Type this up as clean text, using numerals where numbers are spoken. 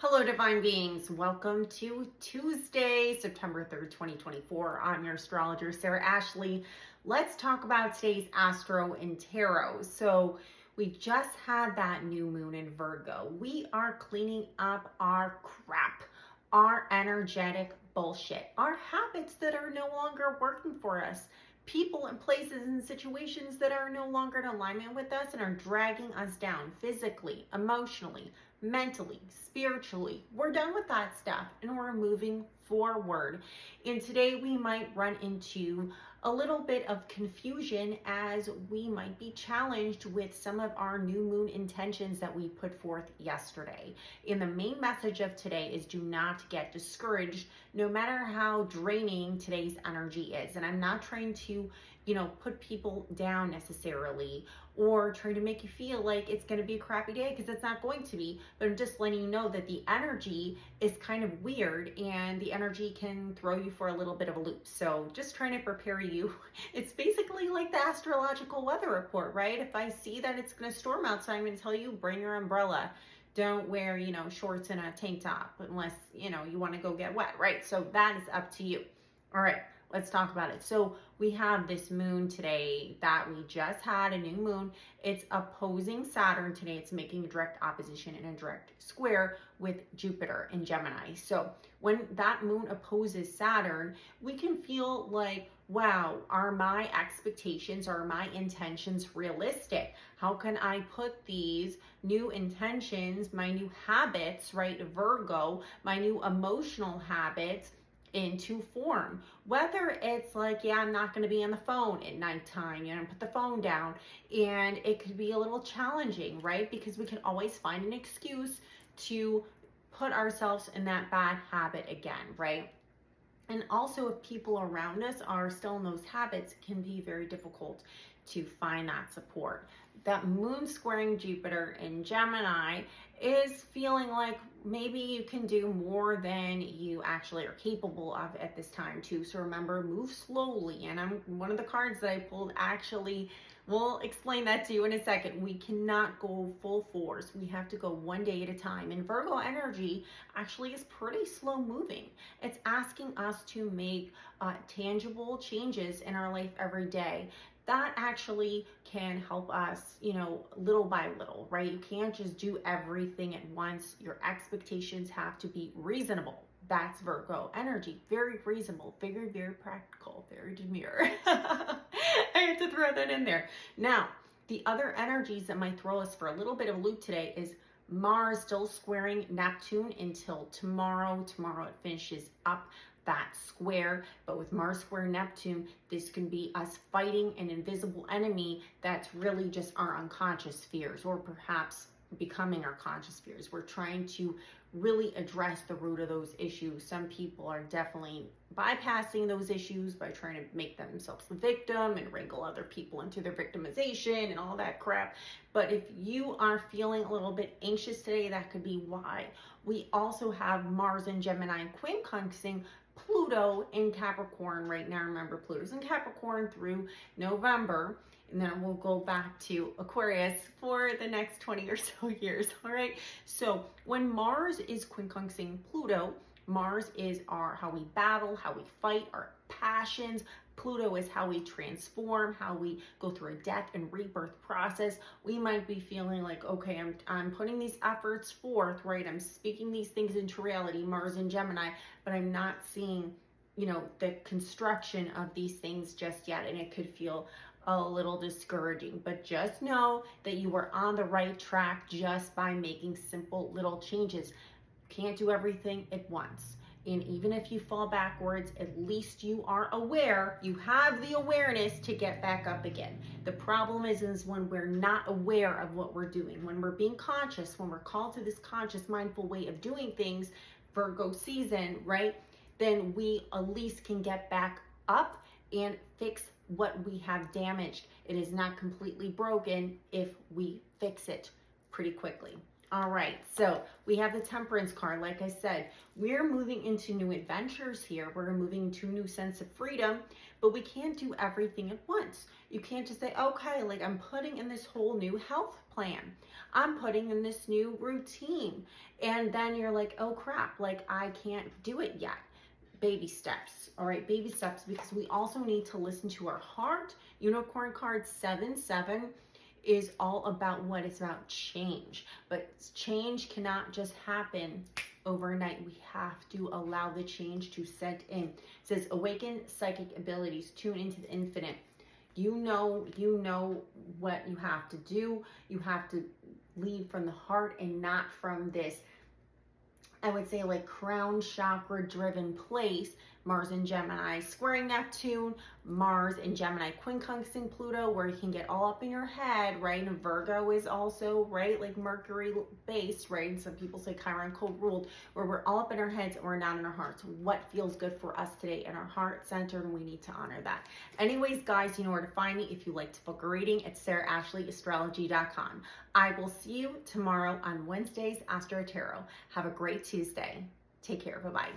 Hello, divine beings. Welcome to Tuesday, September 3rd, 2024. I'm your astrologer, Sarah Ashley. Let's talk about today's astro and tarot. So we just had that new moon in Virgo. We are cleaning up our crap, our energetic bullshit, our habits that are no longer working for us, people and places and situations that are no longer in alignment with us and are dragging us down physically, emotionally, mentally, spiritually. We're done with that stuff and we're moving forward. And today we might run into a little bit of confusion as we might be challenged with some of our new moon intentions that we put forth yesterday. And the main message of today is do not get discouraged no matter how draining today's energy is. And I'm not trying to, put people down necessarily or trying to make you feel like it's going to be a crappy day, because it's not going to be. But I'm just letting you know that the energy is kind of weird and the energy can throw you for a little bit of a loop. So just trying to prepare you. It's basically like the astrological weather report, right? If I see that it's going to storm outside, I'm going to tell you, bring your umbrella. Don't wear, shorts and a tank top unless, you want to go get wet, right? So that is up to you. All right, let's talk about it. So we have this moon today that we just had, a new moon. It's opposing Saturn today. It's making a direct opposition and a direct square with Jupiter in Gemini. So when that moon opposes Saturn, we can feel like, wow, are my expectations, are my intentions realistic? How can I put these new intentions, my new habits, right, Virgo, my new emotional habits into form? Whether it's like, yeah, I'm not going to be on the phone at nighttime, put the phone down, and it could be a little challenging, right? Because we can always find an excuse to put ourselves in that bad habit again, right? And also, if people around us are still in those habits, it can be very difficult to find that support. That moon squaring Jupiter in Gemini is feeling like maybe you can do more than you actually are capable of at this time too. So remember, move slowly. And one of the cards that I pulled actually, we'll explain that to you in a second. We cannot go full force. We have to go one day at a time. And Virgo energy actually is pretty slow moving. It's asking us to make tangible changes in our life every day. That actually can help us, little by little, right? You can't just do everything at once. Your expectations have to be reasonable. That's Virgo energy. Very reasonable, very, very practical, very demure. I have to throw that in there. Now, the other energies that might throw us for a little bit of a loop today is Mars still squaring Neptune until tomorrow. Tomorrow it finishes up that square, but with Mars square Neptune, this can be us fighting an invisible enemy that's really just our unconscious fears, or perhaps becoming our conscious fears. We're trying to really address the root of those issues. Some people are definitely bypassing those issues by trying to make themselves the victim and wrangle other people into their victimization and all that crap. But if you are feeling a little bit anxious today, that could be why. We also have Mars in Gemini quincunxing Pluto in Capricorn right now. Remember, Pluto's in Capricorn through November, and then we'll go back to Aquarius for the next 20 or so years. All right. So when Mars is quincunxing Pluto, Mars is how we battle, how we fight, our passions. Pluto is how we transform, how we go through a death and rebirth process. We might be feeling like, okay, I'm putting these efforts forth, right? I'm speaking these things into reality, Mars and Gemini, but I'm not seeing, the construction of these things just yet. And it could feel a little discouraging, but just know that you are on the right track just by making simple little changes. Can't do everything at once. And even if you fall backwards, at least you are aware, you have the awareness to get back up again. The problem is when we're not aware of what we're doing, when we're being conscious, when we're called to this conscious, mindful way of doing things, Virgo season, right? Then we at least can get back up and fix what we have damaged. It is not completely broken if we fix it pretty quickly. All right, so we have the Temperance card. Like I said, we're moving into new adventures here. We're moving into a new sense of freedom, but we can't do everything at once. You can't just say, okay, like I'm putting in this whole new health plan. I'm putting in this new routine. And then you're like, oh crap, like I can't do it yet. Baby steps. All right, baby steps, because we also need to listen to our heart. Unicorn card 7-7 is all about what? It's about change. But change cannot just happen overnight. We have to allow the change to set in. It says awaken psychic abilities, tune into the infinite. You know what you have to do. You have to lead from the heart and not from this, I would say, like crown chakra driven place. Mars and Gemini squaring Neptune, Mars and Gemini quincunxing Pluto, where you can get all up in your head, right? And Virgo is also, right, like Mercury based, right? And some people say Chiron co-ruled, where we're all up in our heads and we're not in our hearts. What feels good for us today in our heart center, and we need to honor that. Anyways, guys, you know where to find me if you like to book a reading at sarahashley.astrology.com. I will see you tomorrow on Wednesday's AstroTarot. Have a great Tuesday. Take care. Bye-bye.